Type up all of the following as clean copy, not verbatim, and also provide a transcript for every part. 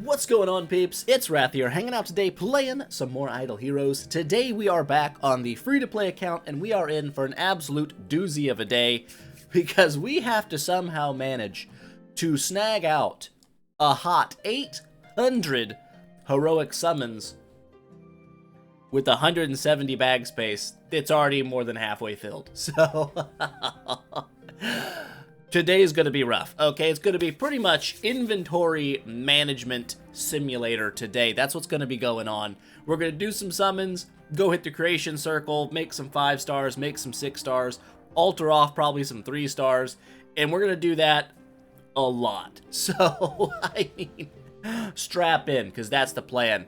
What's going on, peeps? It's Wrath here, hanging out today playing some more Idle Heroes. Today we are back on the free-to-play account, and we are in for an absolute doozy of a day, because we have to somehow manage to snag out a hot 800 heroic summons with 170 bag space. It's already more than halfway filled, so... Today's going to be rough, okay? It's going to be pretty much inventory management simulator today. That's what's going to be going on. We're going to do some summons, go hit the creation circle, make some 5 stars, make some 6 stars, alter off probably some 3 stars, and we're going to do that a lot. So, I mean, strap in, because that's the plan.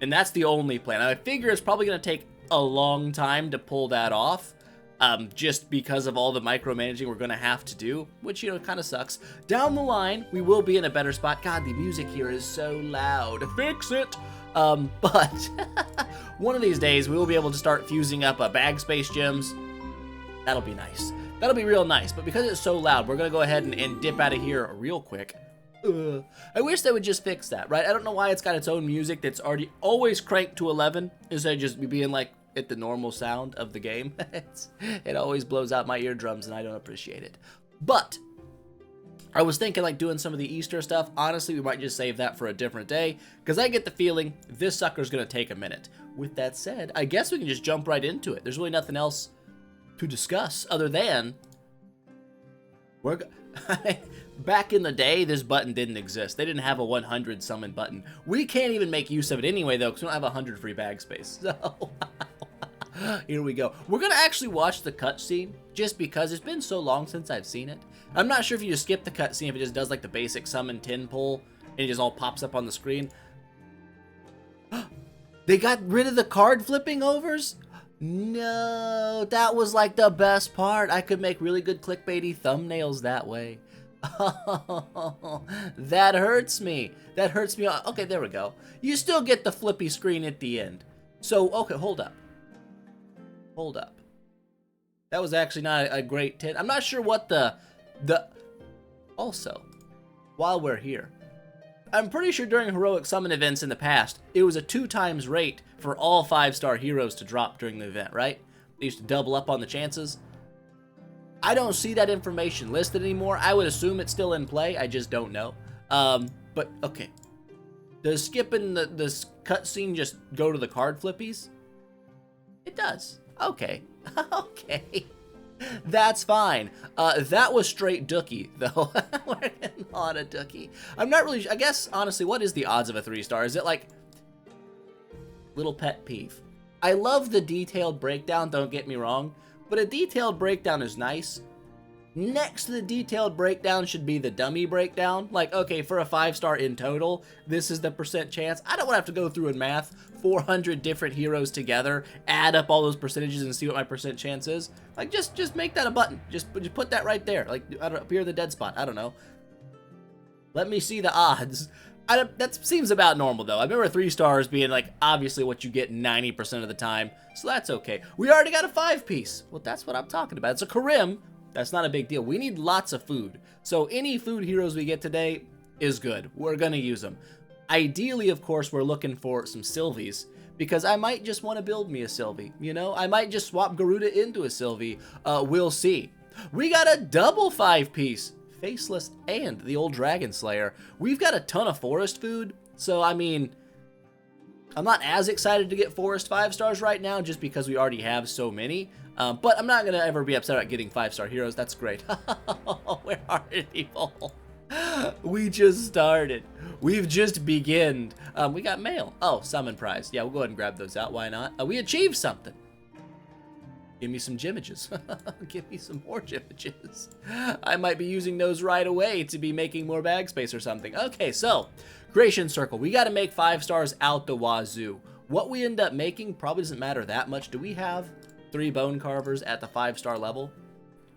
And that's the only plan. I figure it's probably going to take a long time to pull that off. Just because of all the micromanaging we're going to have to do, which, you know, kind of sucks. Down the line, we will be in a better spot. God, the music here is so loud. Fix it! But one of these days, we will be able to start fusing up bag space gems. That'll be nice. That'll be real nice, but because it's so loud, we're going to go ahead and dip out of here real quick. I wish they would just fix that, right? I don't know why it's got its own music that's already always cranked to 11, instead of just being like, at the normal sound of the game. It always blows out my eardrums and I don't appreciate it. But I was thinking like doing some of the Easter stuff. Honestly, we might just save that for a different day, because I get the feeling this sucker's gonna take a minute. With that said, I guess we can just jump right into it. There's really nothing else to discuss other than back in the day, this button didn't exist. They didn't have a 100 summon button. We can't even make use of it anyway, though, because we don't have 100 free bag space. So, here we go. We're going to actually watch the cutscene, just because it's been so long since I've seen it. I'm not sure if you just skip the cutscene, if it just does like the basic summon 10 pull, and it just all pops up on the screen. They got rid of the card flipping overs? No, that was like the best part. I could make really good clickbaity thumbnails that way. Oh, that hurts me. That hurts me. Okay, there we go. You still get the flippy screen at the end. So, okay, hold up. Hold up. That was actually not a great 10. I'm not sure what the... Also, while we're here, I'm pretty sure during heroic summon events in the past, it was a 2x rate for all 5-star heroes to drop during the event, right? They used to double up on the chances. I don't see that information listed anymore. I would assume it's still in play. I just don't know. But, okay. Does skipping this cutscene just go to the card flippies? It does. Okay. Okay. That's fine. That was straight dookie, though. We're not a dookie. I'm not really... I guess, honestly, what is the odds of a 3-star? Is it like... Little pet peeve. I love the detailed breakdown, don't get me wrong. But a detailed breakdown is nice. Next to the detailed breakdown should be the dummy breakdown. Like, okay, for a 5-star in total, this is the percent chance. I don't want to have to go through and math 400 different heroes together, add up all those percentages and see what my percent chance is. Like, just make that a button. Just put that right there. Like, I don't appear the dead spot. I don't know. Let me see the odds. That seems about normal, though. I remember 3 stars being, like, obviously what you get 90% of the time, so that's okay. We already got a 5-piece. Well, that's what I'm talking about. It's a Karim. That's not a big deal. We need lots of food. So any food heroes we get today is good. We're going to use them. Ideally, of course, we're looking for some Sylvies, because I might just want to build me a Sylvie, you know? I might just swap Garuda into a Sylvie. We'll see. We got a double 5-piece. Faceless and the old Dragon Slayer. We've got a ton of forest food, so I mean, I'm not as excited to get forest 5 stars right now just because we already have so many, but I'm not gonna ever be upset at getting 5-star heroes. That's great. Where are people? We just started. We've just beginned. We got mail. Oh, summon prize. Yeah, we'll go ahead and grab those out. Why not? We achieved something. Give me some gemiges. Give me some more gemiges. I might be using those right away to be making more bag space or something. Okay, so, creation circle. We got to make 5 stars out the wazoo. What we end up making probably doesn't matter that much. Do we have 3 bone carvers at the 5-star level?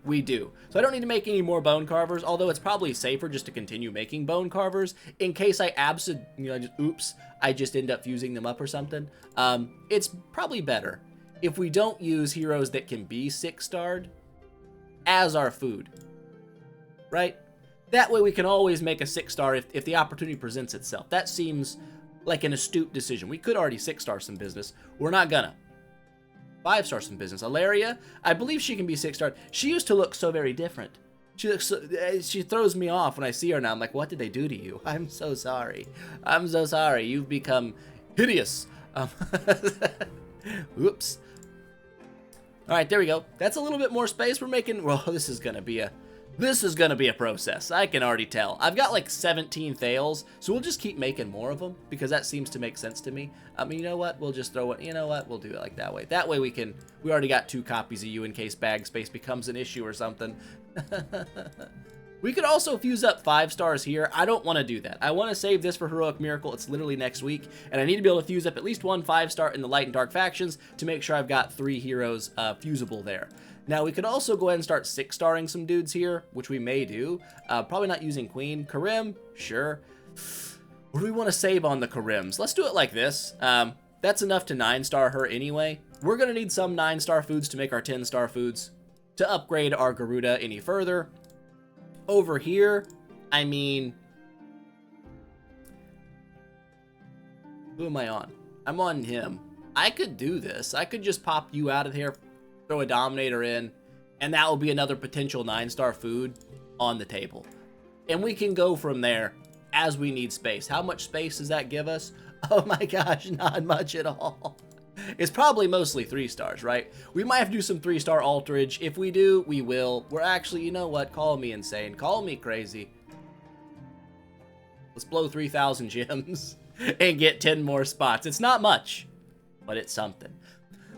We do. So I don't need to make any more bone carvers, although it's probably safer just to continue making bone carvers in case I I just end up fusing them up or something. It's probably better if we don't use heroes that can be 6-starred as our food, right? That way we can always make a 6-star if the opportunity presents itself. That seems like an astute decision. We could already 6-star some business. We're not gonna. 5-star some business. Alaria, I believe she can be 6-star. She used to look so very different. She throws me off when I see her now. I'm like, what did they do to you? I'm so sorry. I'm so sorry. You've become hideous. Oops. All right, there we go. That's a little bit more space we're making. Well, this is gonna be a process. I can already tell. I've got like 17 Thales, so we'll just keep making more of them because that seems to make sense to me. I mean, you know what? We'll just throw it. You know what? We'll do it like that way. That way we already got 2 copies of you in case bag space becomes an issue or something. We could also fuse up 5 stars here. I don't want to do that. I want to save this for Heroic Miracle. It's literally next week, and I need to be able to fuse up at least 1 5-star in the Light and Dark factions to make sure I've got 3 heroes fusible there. Now, we could also go ahead and start 6-starring some dudes here, which we may do. Probably not using Queen. Karim, sure. Or do we want to save on the Karims? Let's do it like this. That's enough to 9-star her anyway. We're going to need some 9-star foods to make our 10-star foods to upgrade our Garuda any further. Over here, I mean, who am I on? I'm on him. I could do this. I could just pop you out of here, throw a Dominator in, and that will be another potential 9-star food on the table. And we can go from there as we need space. How much space does that give us? Oh my gosh, not much at all. It's probably mostly 3 stars, right? We might have to do some 3-star alterage. If we do, we will. We're actually, you know what? Call me insane. Call me crazy. Let's blow 3,000 gems and get 10 more spots. It's not much, but it's something.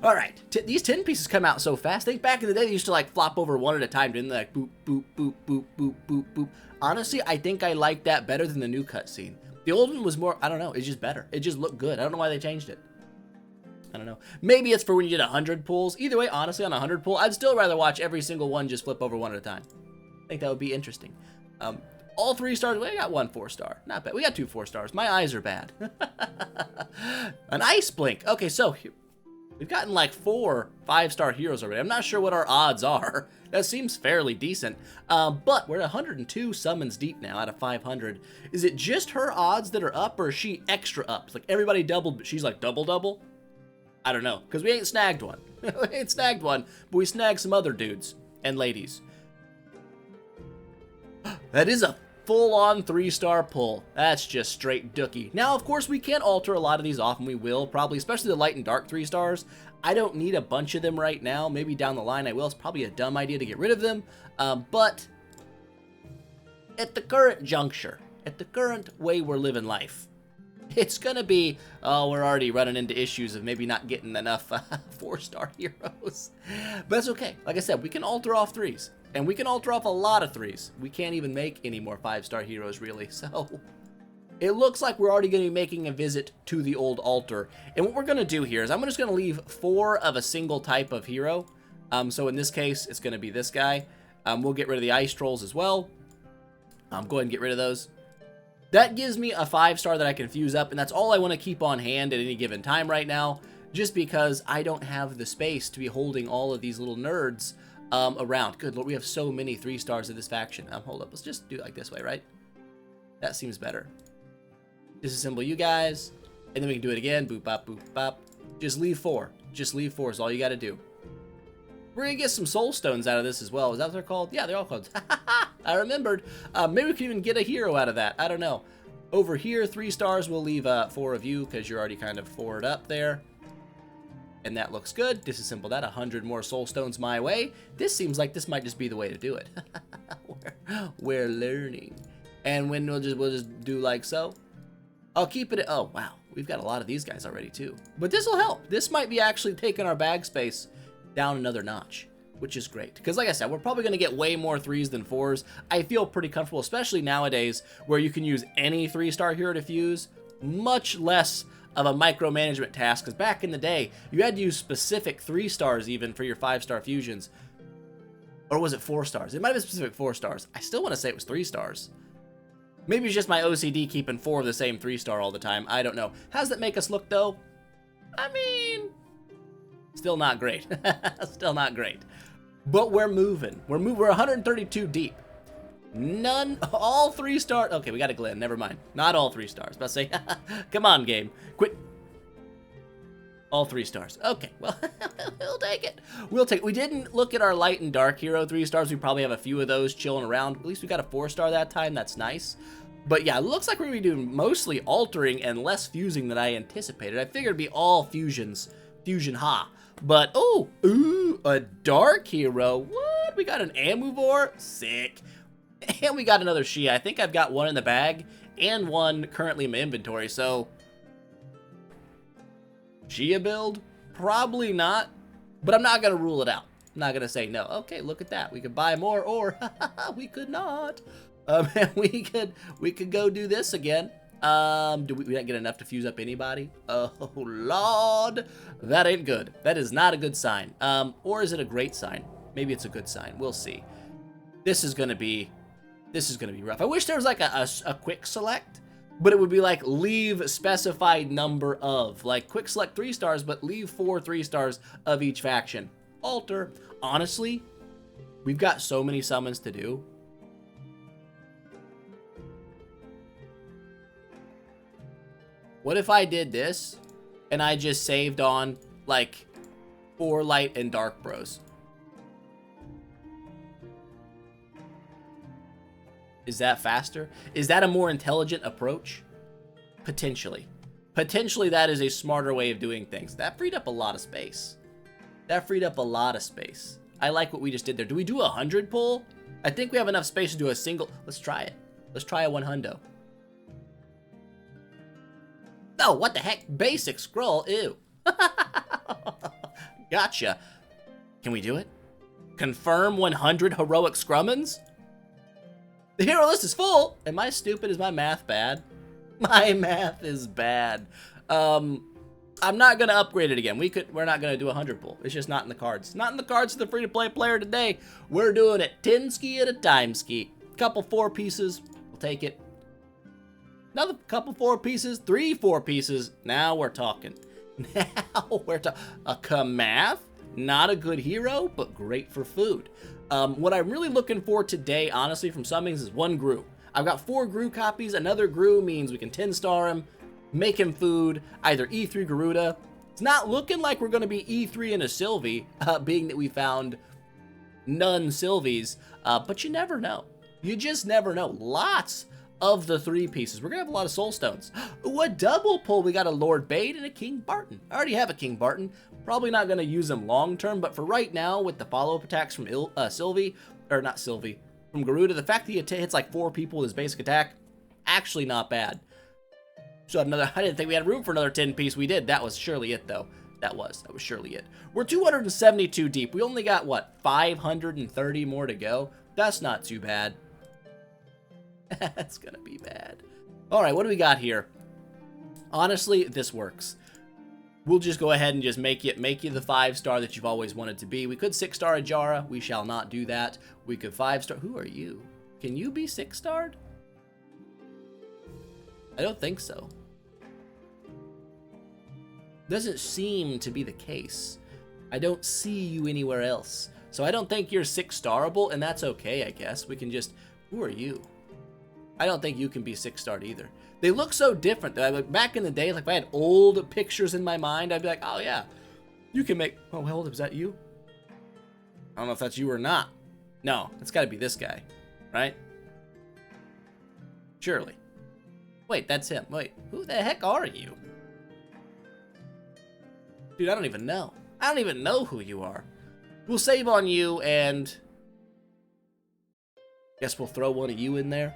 All right, these 10 pieces come out so fast. I think back in the day, they used to like flop over one at a time, didn't they? Like boop, boop, boop, boop, boop, boop, boop. Honestly, I think I like that better than the new cutscene. The old one was more, I don't know, it's just better. It just looked good. I don't know why they changed it. I don't know. Maybe it's for when you did 100 pulls. Either way, honestly, on a 100 pull, I'd still rather watch every single one just flip over one at a time. I think that would be interesting. All 3 stars. We got 1 4-star. Not bad. We got 2 4-stars. My eyes are bad. An ice blink. Okay, so we've gotten like 4 5-star heroes already. I'm not sure what our odds are. That seems fairly decent. But we're at 102 summons deep now out of 500. Is it just her odds that are up, or is she extra up? It's like everybody doubled, but she's like double? I don't know, because we ain't snagged one. We ain't snagged one, but we snagged some other dudes and ladies. That is a full-on 3-star pull. That's just straight dookie. Now, of course, we can alter a lot of these off, and we will, probably, especially the Light and Dark 3 stars. I don't need a bunch of them right now. Maybe down the line I will. It's probably a dumb idea to get rid of them. But at the current juncture, at the current way we're living life, it's gonna be, oh, we're already running into issues of maybe not getting enough 4-star heroes. But that's okay. Like I said, we can alter off 3s. And we can alter off a lot of 3s. We can't even make any more 5-star heroes, really. So it looks like we're already going to be making a visit to the old altar. And what we're going to do here is I'm just going to leave 4 of a single type of hero. So in this case, it's going to be this guy. We'll get rid of the ice trolls as well. Go ahead and get rid of those. That gives me a 5-star that I can fuse up, and that's all I want to keep on hand at any given time right now, just because I don't have the space to be holding all of these little nerds around. Good Lord, we have so many 3-stars of this faction. Hold up, let's just do it like this way, right? That seems better. Disassemble you guys, and then we can do it again. Boop, bop, boop, bop. Just leave 4. Just leave 4 is all you got to do. We're going to get some soul stones out of this as well. Is that what they're called? Yeah, they're all called. I remembered. Maybe we can even get a hero out of that. I don't know. Over here, 3 stars. We'll leave 4 of you because you're already kind of 4'd up there. And that looks good. Disassemble that. 100 more soul stones my way. This seems like this might just be the way to do it. We're learning. And when we'll just do like so. I'll keep it. Oh, wow. We've got a lot of these guys already, too. But this will help. This might be actually taking our bag space down another notch, which is great. Because like I said, we're probably going to get way more 3s than 4s. I feel pretty comfortable, especially nowadays, where you can use any 3-star hero to fuse. Much less of a micromanagement task, because back in the day, you had to use specific 3 stars even for your 5-star fusions. Or was it 4 stars? It might have been specific 4 stars. I still want to say it was 3 stars. Maybe it's just my OCD keeping 4 of the same 3-star all the time. I don't know. How does that make us look, though? I mean, still not great. Still not great. But we're moving. We're 132 deep. None. All 3 stars. Okay, we got a Glenn. Never mind. Not all 3 stars. But say, come on, game. Quit. All 3 stars. Okay, well, we'll take it. We'll take it. We didn't look at our light and dark hero 3 stars. We probably have a few of those chilling around. At least we got a 4-star that time. That's nice. But yeah, it looks like we're going to be doing mostly altering and less fusing than I anticipated. I figured it'd be all fusions. Fusion ha. But, oh, ooh, a dark hero. What? We got an Amuvor? Sick. And we got another Shia. I think I've got one in the bag and one currently in my inventory, so... Shia build? Probably not, but I'm not going to rule it out. I'm not going to say no. Okay, look at that. We could buy more, or we could not. We could go do this again. Do we not get enough to fuse up anybody? Oh, Lord. That ain't good. That is not a good sign. Or is it a great sign? Maybe it's a good sign. We'll see. This is going to be rough. I wish there was like a quick select. But it would be like leave specified number of. Like quick select 3 stars, but leave 4 3 stars of each faction. Alter. Honestly, we've got so many summons to do. What if I did this and I just saved on like 4 light and dark bros? Is that faster? Is that a more intelligent approach? Potentially. Potentially that is a smarter way of doing things. That freed up a lot of space. That freed up a lot of space. I like what we just did there. Do we do a 100 pull? I think we have enough space to do a single. Let's try it. Let's try a 100. No, what the heck? Basic scroll. Ew. Gotcha. Can we do it? Confirm 100 heroic scrummins? The hero list is full. Am I stupid? Is my math bad? My math is bad. I'm not gonna upgrade it again. We're not gonna do a 100 pull. It's just not in the cards. Not in the cards for the free-to-play player today. We're doing it 10 ski at a time ski. Couple 4 pieces. We'll take it. Another couple 4 pieces. 3 4 pieces. Now we're talking. Now we're talking. A Kamath. Not a good hero, but great for food. What I'm really looking for today, honestly, from summons is 1 Gru. I've got 4 Gru copies. Another Gru means we can 10-star him, make him food, either E3 Garuda. It's not looking like we're going to be E3 in a Sylvie, being that we found none Sylvies, but you never know. You just never know. Lots of the 3 pieces. We're going to have a lot of soul stones. Ooh, a double pull. We got a Lord Bade and a King Barton. I already have a King Barton. Probably not going to use them long term, but for right now, with the follow-up attacks from Sylvie, or not Sylvie, from Garuda, the fact that he hits like 4 people with his basic attack, actually not bad. So another, I didn't think we had room for another 10 piece. We did. That was surely it, though. That was surely it. We're 272 deep. We only got, what, 530 more to go? That's not too bad. That's gonna be bad. All right, what do we got here? Honestly, this works. We'll just go ahead and just make you the 5-star that you've always wanted to be. We could 6-star Ajara. We shall not do that. We could 5-star. Who are you? Can you be 6-starred? I don't think so. Doesn't seem to be the case. I don't see you anywhere else. So I don't think you're 6-starable, and that's okay, I guess. We can just... Who are you? I don't think you can be 6-starred either. They look so different. Back in the day, like if I had old pictures in my mind, I'd be like, oh yeah, you can make... Oh, hold up, is that you? I don't know if that's you or not. No, it's got to be this guy, right? Surely. Wait, that's him. Wait, who the heck are you? Dude, I don't even know. I don't even know who you are. We'll save on you, and... Guess we'll throw one of you in there.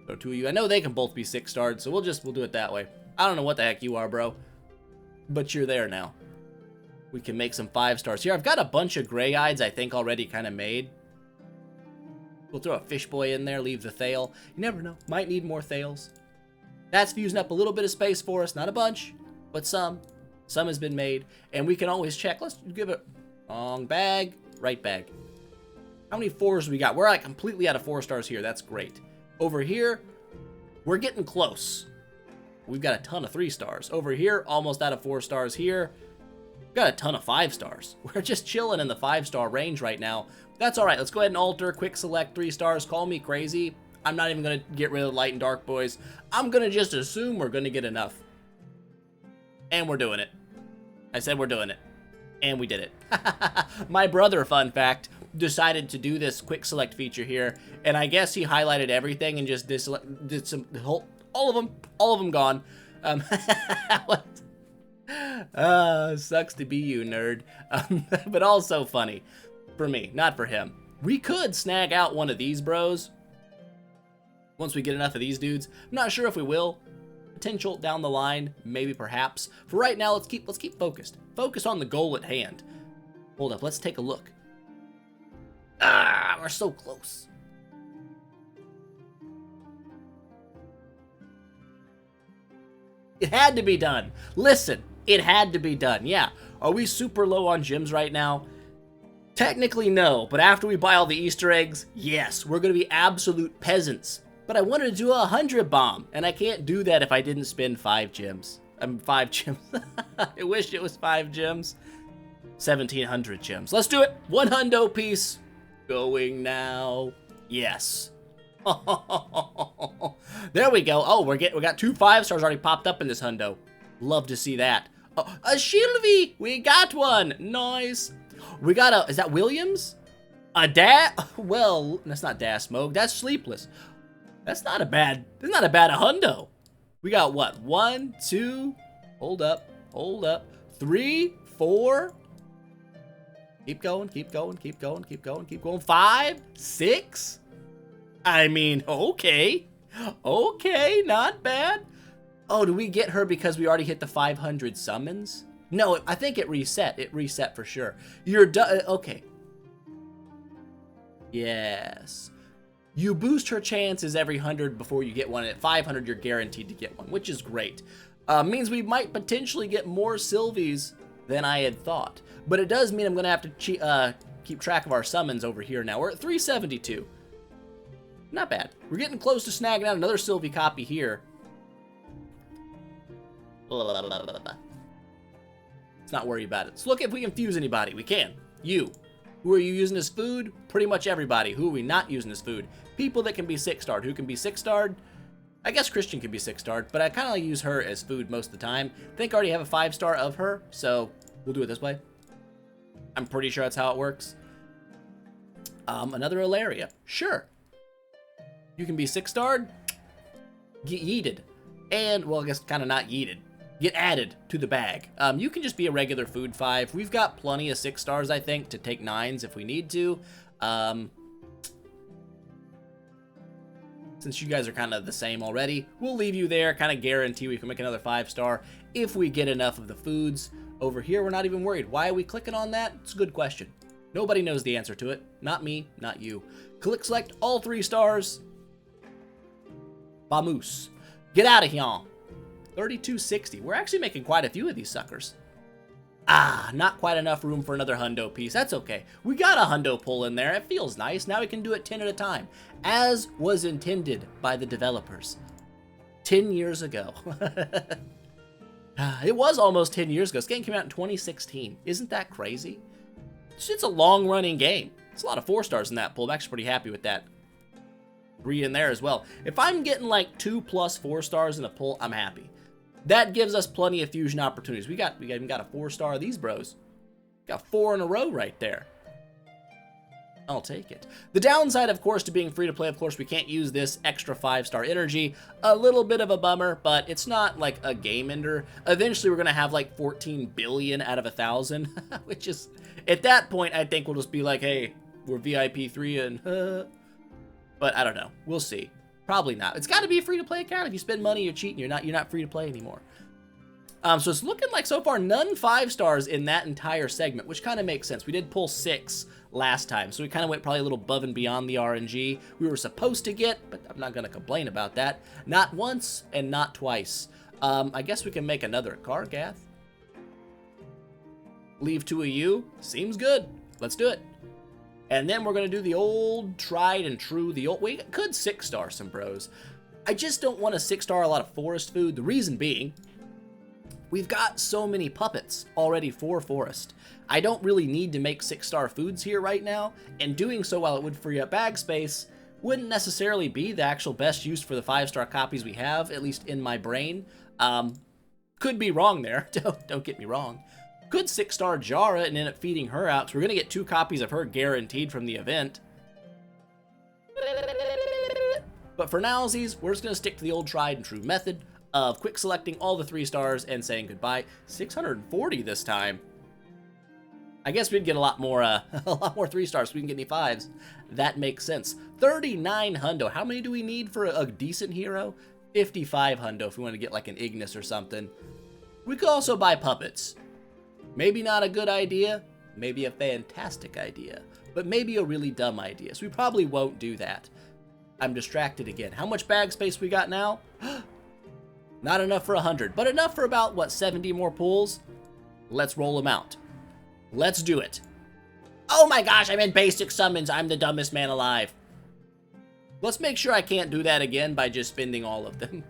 Throw 2 of you. I know they can both be 6-starred, so we'll do it that way. I don't know what the heck you are, bro. But you're there now. We can make some 5-stars here. I've got a bunch of gray-eyes, I think, already kind of made. We'll throw a fish boy in there, leave the Thale. You never know. Might need more Thales. That's fusing up a little bit of space for us. Not a bunch, but some. Some has been made. And we can always check. Let's give it wrong bag, right bag. How many 4s we got? We're like completely out of 4-stars here. That's great. Over here, we're getting close. We've got a ton of 3-stars. Over here, almost out of 4 stars here. Got a ton of 5 stars. We're just chilling in the 5-star range right now. That's all right. Let's go ahead and alter, quick select 3 stars. Call me crazy. I'm not even going to get rid of light and dark boys. I'm going to just assume we're going to get enough. And we're doing it. I said we're doing it. And we did it. My brother, fun fact, decided to do this quick select feature here. And I guess he highlighted everything and just did some, all of them gone. What? Sucks to be you, nerd. But also funny. For me, not for him. We could snag out one of these bros. Once we get enough of these dudes. I'm not sure if we will. Potential down the line, maybe perhaps. For right now, let's keep focused. Focus on the goal at hand. Hold up, let's take a look. Ah, we're so close. It had to be done. Listen, it had to be done. Yeah. Are we super low on gems right now? Technically, no. But after we buy all the Easter eggs, yes. We're going to be absolute peasants. But I wanted to do a 100 bomb. And I can't do that if I didn't spend 5 gems. 5 gems. I wish it was 5 gems. 1,700 gems. Let's do it. 1 hundo piece. Going now. Yes. There we go. Oh, we got 2 5 stars already popped up in this hundo. Love to see that. Oh, a Shilvy. We got one. Nice. We got a, is that Williams? A well, that's not Das Smoke. That's Sleepless. That's not a bad hundo. We got what? 1, 2, hold up, 3, 4. Keep going. 5, 6. I mean, okay, not bad. Oh, do we get her because we already hit the 500 summons? No, I think it reset. It reset for sure. You're done. Okay. Yes. You boost her chances every 100 before you get one. At 500, you're guaranteed to get one, which is great. Means we might potentially get more Sylvies than I had thought. But it does mean I'm going to have to keep track of our summons over here now. We're at 372. Not bad. We're getting close to snagging out another Sylvie copy here. Let's not worry about it. Let's look if we can fuse anybody. We can. You. Who are you using as food? Pretty much everybody. Who are we not using as food? People that can be 6-starred. Who can be 6-starred? I guess Christian can be 6-starred, but I kind of use her as food most of the time. I think I already have a 5-star of her, so we'll do it this way. I'm pretty sure that's how it works. Another Ilaria. Sure. You can be 6-starred. Get yeeted. And, well, I guess kind of not yeeted. Get added to the bag. You can just be a regular food 5. We've got plenty of 6-stars, I think, to take 9s if we need to. Since you guys are kind of the same already, we'll leave you there. Kind of guarantee we can make another 5-star if we get enough of the foods. Over here, we're not even worried. Why are we clicking on that? It's a good question. Nobody knows the answer to it. Not me, not you. Click select all 3 stars. Vamos. Get out of here. 3260. We're actually making quite a few of these suckers. Ah, not quite enough room for another hundo piece. That's okay. We got a hundo pull in there. It feels nice. Now we can do it 10 at a time, as was intended by the developers 10 years ago. It was almost 10 years ago. This game came out in 2016. Isn't that crazy? It's a long-running game. It's a lot of 4-stars in that pull. I'm actually pretty happy with that. 3 in there as well. If I'm getting like 2+ 4-stars in a pull, I'm happy. That gives us plenty of fusion opportunities. We even got a 4-star of these bros. Got 4 in a row right there. I'll take it. The downside, of course, to being free to play, of course, we can't use this extra 5-star energy. A little bit of a bummer, but it's not like a game ender. Eventually, we're going to have like 14 billion out of 1,000, which is, at that point, I think we'll just be like, hey, we're VIP 3 and, but I don't know. We'll see. Probably not. It's got to be a free to play account. If you spend money, you're cheating. You're not free to play anymore. So it's looking like so far none 5-stars in that entire segment, which kind of makes sense. We did pull 6 last time, so we kind of went probably a little above and beyond the RNG we were supposed to get, but I'm not going to complain about that. Not once and not twice. I guess we can make another Kargath. Leave 2 of you. Seems good. Let's do it. And then we're going to do the old tried and true, we could 6-star some bros. I just don't want to 6-star a lot of forest food. The reason being, We've got so many puppets already for Forest. I don't really need to make 6-star foods here right now, and doing so while it would free up bag space wouldn't necessarily be the actual best use for the 5-star copies we have, at least in my brain. Could be wrong there, don't get me wrong. Could 6-star Jara and end up feeding her out, so we're going to get 2 copies of her guaranteed from the event. But for nowsies, we're just going to stick to the old tried and true method of quick selecting all the 3 stars and saying goodbye. 640 this time. I guess we'd get a lot more 3 stars so we can get any 5s. That makes sense. 39 hundo. How many do we need for a decent hero? 55 hundo if we want to get like an Ignis or something. We could also buy puppets. Maybe not a good idea, maybe a fantastic idea, but maybe a really dumb idea. So we probably won't do that. I'm distracted again. How much bag space we got now? Not enough for 100, but enough for about, what, 70 more pulls? Let's roll them out. Let's do it. Oh my gosh, I'm in basic summons. I'm the dumbest man alive. Let's make sure I can't do that again by just spending all of them.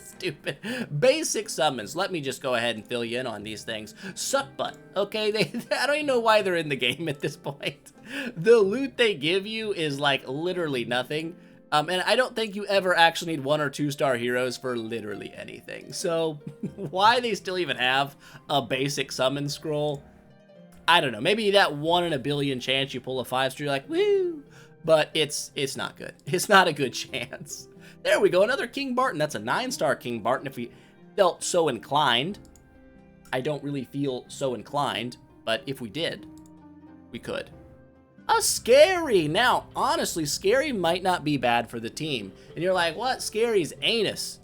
Stupid. Basic summons. Let me just go ahead and fill you in on these things. Suck butt. Okay, I don't even know why they're in the game at this point. The loot they give you is like literally nothing. And I don't think you ever actually need 1 or 2-star heroes for literally anything. So why they still even have a basic summon scroll, I don't know. Maybe that 1 in a billion chance you pull a 5-star, you're like, woo! But it's not good. It's not a good chance. There we go, another King Barton. That's a 9-star King Barton if we felt so inclined. I don't really feel so inclined, but if we did, we could. A Scary! Now, honestly, Scary might not be bad for the team. And you're like, what? Scary's anus.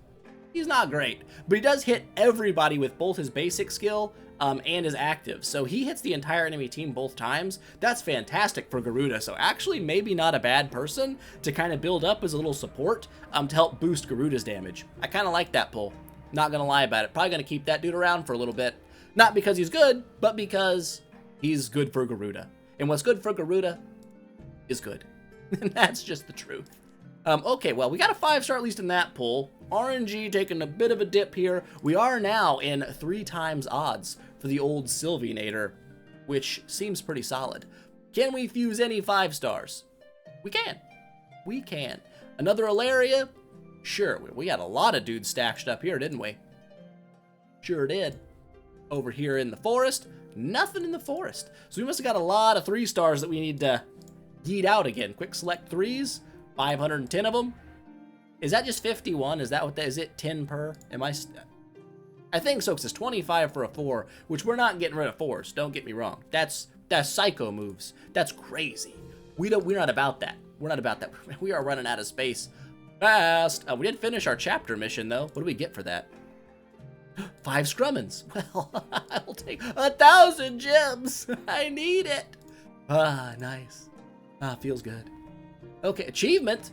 He's not great, but he does hit everybody with both his basic skill and his active. So he hits the entire enemy team both times. That's fantastic for Garuda. So actually maybe not a bad person to kind of build up as a little support to help boost Garuda's damage. I kind of like that pull. Not going to lie about it. Probably going to keep that dude around for a little bit. Not because he's good, but because he's good for Garuda. And what's good for Garuda is good. And that's just the truth. Okay, well, we got a 5-star at least in that pull. RNG taking a bit of a dip here. We are now in 3 times odds for the old Sylvenator, which seems pretty solid. Can we fuse any 5 stars? We can. We can. Another Ilaria? Sure, we got a lot of dudes stashed up here, didn't we? Sure did. Over here in the forest, nothing in the forest. So we must have got a lot of 3 stars that we need to yeet out again. Quick select 3s, 510 of them. Is that just 51? Is that what that is? It 10 per? I think so, because it's 25 for a 4, which we're not getting rid of 4s. Don't get me wrong. That's psycho moves. That's crazy. We're not about that. We're not about that. We are running out of space fast. We did finish our chapter mission though. What do we get for that? 5 scrummins. Well, I'll take 1,000 gems. I need it. Ah, nice. Ah, feels good. Okay, achievement.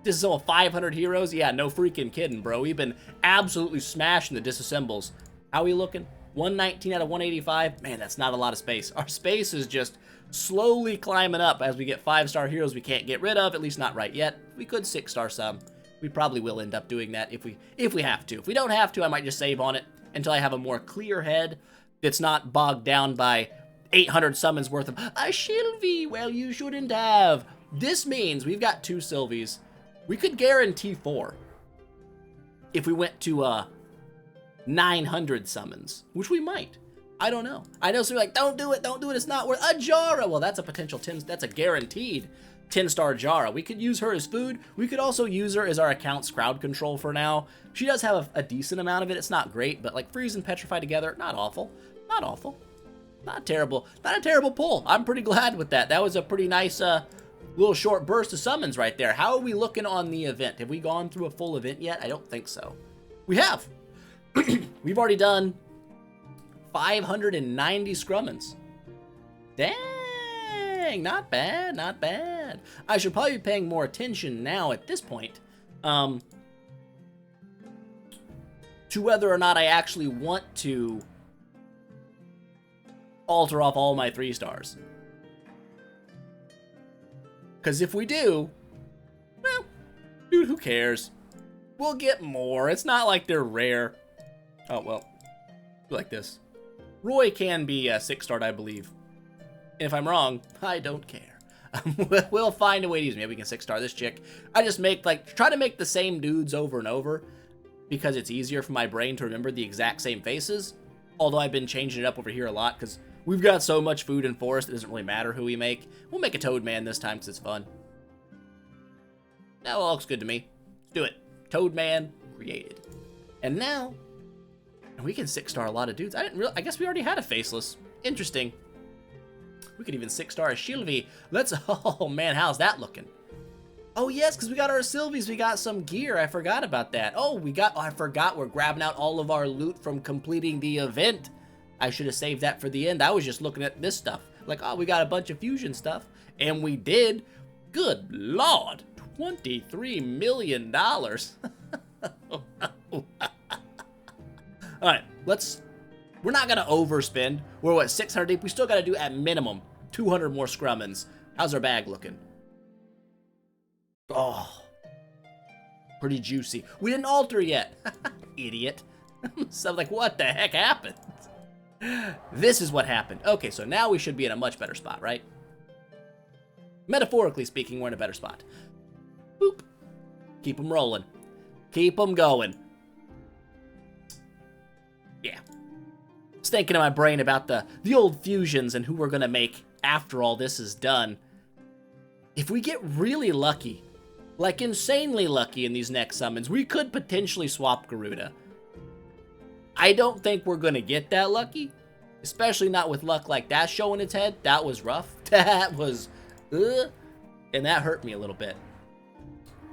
This is all 500 heroes. Yeah, no freaking kidding, bro. We've been absolutely smashing the disassembles. How are we looking? 119 out of 185. Man, that's not a lot of space. Our space is just slowly climbing up as we get 5-star heroes we can't get rid of, at least not right yet. We could 6-star some. We probably will end up doing that if we have to. If we don't have to, I might just save on it until I have a more clear head that's not bogged down by 800 summons worth of a Sylvie. Well, you shouldn't have. This means we've got 2 Sylvies. We could guarantee 4 if we went to 900 summons, which we might. I don't know. I know some are like, don't do it, it's not worth a Jara. Well, that's a potential 10, that's a guaranteed 10-star Jara. We could use her as food. We could also use her as our account's crowd control for now. She does have a decent amount of it. It's not great, but like Freeze and Petrify together, not awful. Not awful. Not terrible. Not a terrible pull. I'm pretty glad with that. That was a pretty nice little short burst of summons right there. How are we looking on the event? Have we gone through a full event yet? I don't think so. We have. We've already done 590 scrummins. Dang, not bad, not bad. I should probably be paying more attention now at this point to whether or not I actually want to alter off all my 3 stars. Because if we do, well, dude, who cares? We'll get more. It's not like they're rare. Oh, well. Like this. Roy can be 6-starred, I believe. And if I'm wrong, I don't care. We'll find a way to use. Maybe we can 6-star this chick. I just try to make the same dudes over and over because it's easier for my brain to remember the exact same faces. Although I've been changing it up over here a lot because we've got so much food and forest, it doesn't really matter who we make. We'll make a Toad Man this time because it's fun. That all looks good to me. Let's do it. Toad Man created. And now, we can 6-star a lot of dudes. I guess we already had a faceless. Interesting. We could even 6-star a Shilvi. Oh man, how's that looking? Oh yes, because we got our Sylvies, we got some gear. I forgot about that. I forgot we're grabbing out all of our loot from completing the event. I should have saved that for the end. I was just looking at this stuff. Like, oh, we got a bunch of fusion stuff. And we did. Good Lord. $23 million. Alright, we're not gonna overspend. We're what, 600 deep? We still gotta do at minimum 200 more scrummins. How's our bag looking? Oh, pretty juicy. We didn't alter yet. Idiot. So I'm like, what the heck happened? This is what happened. Okay, so now we should be in a much better spot, right? Metaphorically speaking, we're in a better spot. Boop. Keep them rolling. Keep them going. Yeah. I was thinking in my brain about the old fusions and who we're gonna make after all this is done. If we get really lucky, like insanely lucky in these next summons, we could potentially swap Garuda. I don't think we're gonna get that lucky, especially not with luck like that showing its head. That was rough. That was, and that hurt me a little bit.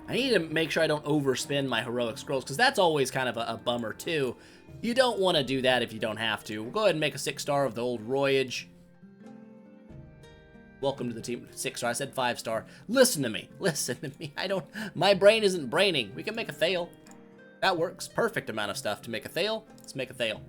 I need to make sure I don't overspend my heroic scrolls, because that's always kind of a bummer too. You don't want to do that if you don't have to. We'll go ahead and make a 6-star of the old Royage. Welcome to the team. 6-star. I said 5-star. Listen to me. Listen to me. My brain isn't braining. We can make a Thale. That works. Perfect amount of stuff to make a Thale. Let's make a Thale.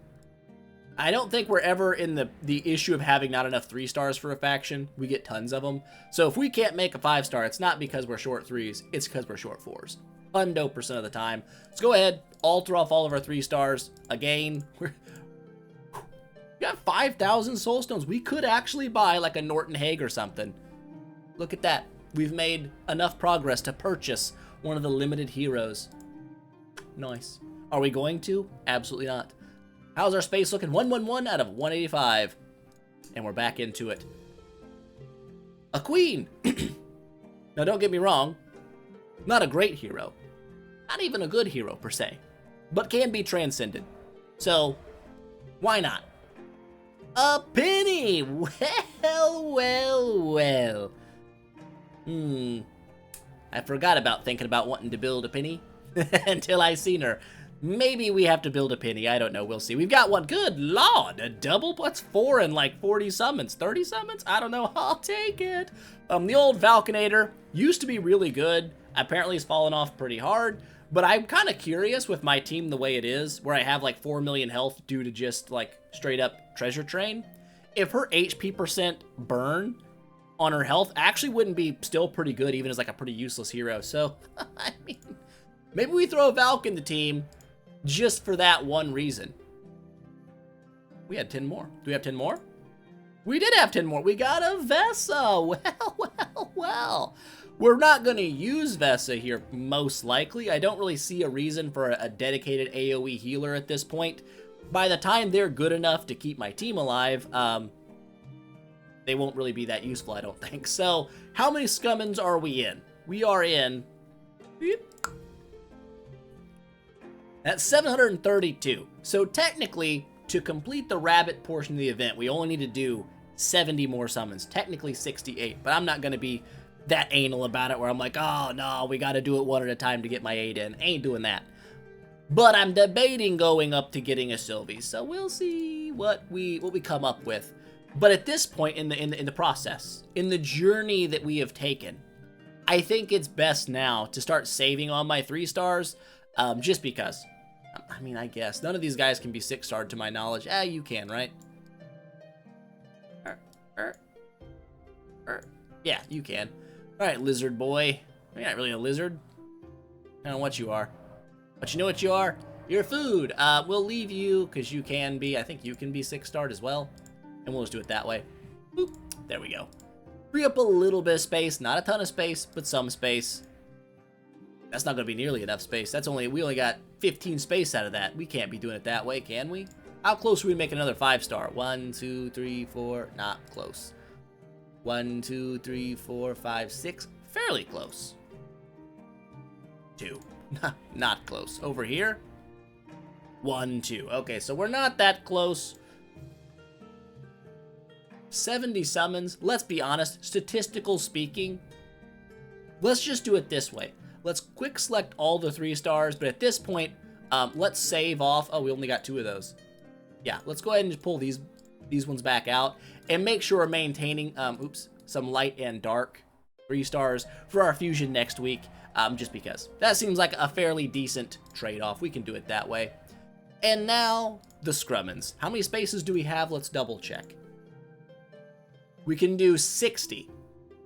I don't think we're ever in the issue of having not enough 3-stars for a faction. We get tons of them. So if we can't make a 5-star, it's not because we're short 3s. It's because we're short 4s. 100% of the time. Let's go ahead. Alter off all of our 3-stars. Again, we got 5,000 soulstones. We could actually buy like a Norton Hague or something. Look at that. We've made enough progress to purchase one of the limited heroes. Nice. Are we going to? Absolutely not. How's our space looking? 111 out of 185. And we're back into it. A queen. Now don't get me wrong. Not a great hero. Not even a good hero per se. But can be transcended. So, why not? A penny! Well. I forgot about thinking about wanting to build a penny until I seen her. Maybe we have to build a penny. I don't know. We'll see. We've got one. Good Lord. A double? What's 4 and like 40 summons? 30 summons? I don't know. I'll take it. The old Falconator used to be really good. Apparently it's fallen off pretty hard. But I'm kind of curious with my team the way it is, where I have like 4 million health due to just like straight up treasure train. If her HP percent burn on her health actually wouldn't be still pretty good, even as like a pretty useless hero. So, I mean, maybe we throw a Valk in the team just for that one reason. We had 10 more. Do we have 10 more? We did have 10 more. We got a Vesa. Well. We're not going to use Vesa here, most likely. I don't really see a reason for a dedicated AoE healer at this point. By the time they're good enough to keep my team alive, they won't really be that useful, I don't think. So, how many Scummins are we in? We are in... That's 732. So technically, to complete the rabbit portion of the event, we only need to do 70 more summons. Technically 68, but I'm not going to be that anal about it where I'm like, oh no, we got to do it one at a time to get my 8 in. Ain't doing that. But I'm debating going up to getting a Sylvie, so we'll see what we come up with. But at this point in the process, in the journey that we have taken, I think it's best now to start saving on my 3-stars, just because. I mean, I guess none of these guys can be 6-starred to my knowledge. You can, right? Yeah, you can. All right, lizard boy. You're not really a lizard. I don't know what you are. But you know what you are? Your food. We'll leave you because you can be, I think you can be 6-starred as well. And we'll just do it that way. Boop. There we go. Free up a little bit of space. Not a ton of space, but some space. That's not going to be nearly enough space. We only got 15 space out of that. We can't be doing it that way, can we? How close are we to make another 5-star? 1, 2, 3, 4. Not close. 1, 2, 3, 4, 5, 6. Fairly close. 2. Not close. Over here? 1, 2. Okay, so we're not that close. 70 summons. Let's be honest. Statistical speaking, let's just do it this way. Let's quick select all the 3-stars, but at this point, let's save off. Oh, we only got 2 of those. Yeah, let's go ahead and just pull these ones back out and make sure we're maintaining, some light and dark 3-stars for our fusion next week, just because. That seems like a fairly decent trade-off. We can do it that way. And now, the scrummins. How many spaces do we have? Let's double check. We can do 60.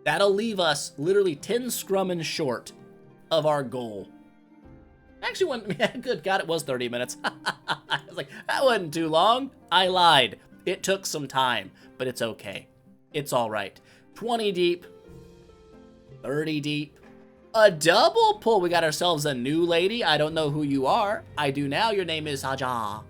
That'll leave us literally 10 scrummins short of our goal. Actually, good God, it was 30 minutes. I was like, that wasn't too long. I lied. It took some time, but it's okay. It's all right. 20 deep, 30 deep, a double pull. We got ourselves a new lady. I don't know who you are. I do now. Your name is Saja.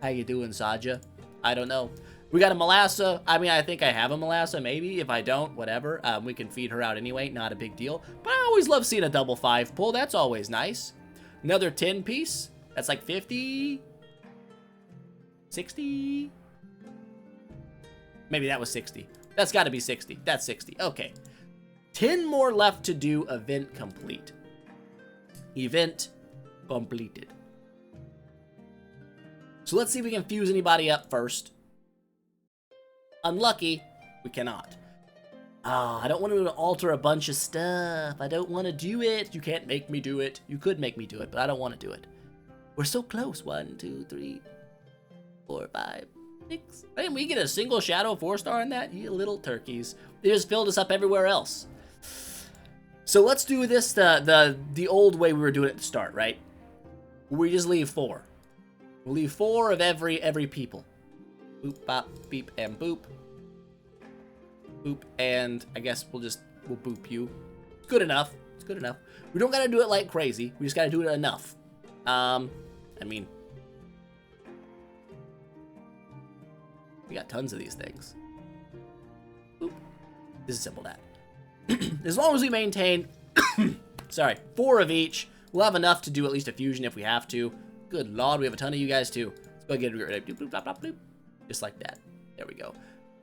How you doing, Saja? I don't know. We got a Melassa. I mean, I think I have a Melassa, maybe. If I don't, whatever. We can feed her out anyway. Not a big deal. But I always love seeing a double 5 pull. That's always nice. Another 10 piece. That's like 50. 60. Maybe that was 60. That's got to be 60. That's 60. Okay. 10 more left to do. Event complete. Event completed. So let's see if we can fuse anybody up first. Unlucky, we cannot. I don't want to alter a bunch of stuff. I don't want to do it. You can't make me do it. You could make me do it, but I don't want to do it. We're so close. 1, 2, 3, 4, 5, 6. Didn't we get a single shadow 4-star in that? You little turkeys. They just filled us up everywhere else. So let's do this the old way we were doing it at the start, right? We just leave 4. We'll leave 4 of every people. Boop, bop, beep, and boop. Boop, and I guess we'll boop you. It's good enough. It's good enough. We don't gotta do it like crazy. We just gotta do it enough. I mean, we got tons of these things. Boop. This is simple that. As long as we maintain, 4 of each, we'll have enough to do at least a fusion if we have to. Good lord, we have a ton of you guys too. Let's go get rid of it. Bloop, bloop, bloop, bloop. Just like that. There we go.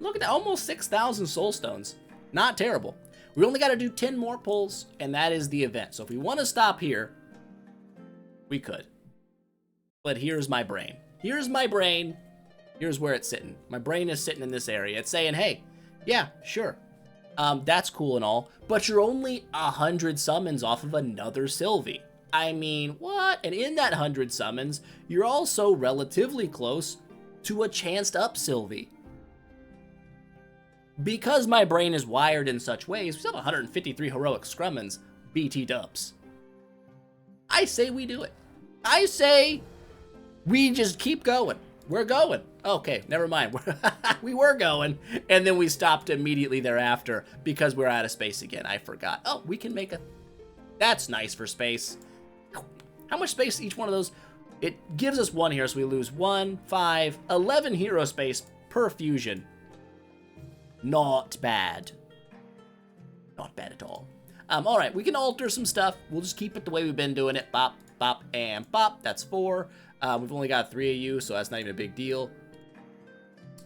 Look at that, almost 6,000 soul stones. Not terrible. We only got to do 10 more pulls, and that is the event. So if we want to stop here, we could. But here's my brain. Here's my brain. Here's where it's sitting. My brain is sitting in this area. It's saying, hey, yeah, sure. That's cool and all, but you're only 100 summons off of another Sylvie. I mean, what? And in that 100 summons, you're also relatively close to a chanced up Sylvie. Because my brain is wired in such ways, we still have 153 heroic scrummins, BT dubs. I say we do it. I say we just keep going. We're going. Okay, never mind. We were going, and then we stopped immediately thereafter because we're out of space again. I forgot. Oh, we can make a... That's nice for space. How much space each one of those? It gives us 1 here, so we lose 1, 5, 11 hero space per fusion. Not bad. Not bad at all. All right, we can alter some stuff. We'll just keep it the way we've been doing it. Bop, bop, and bop. That's 4. We've only got 3 of you, so that's not even a big deal.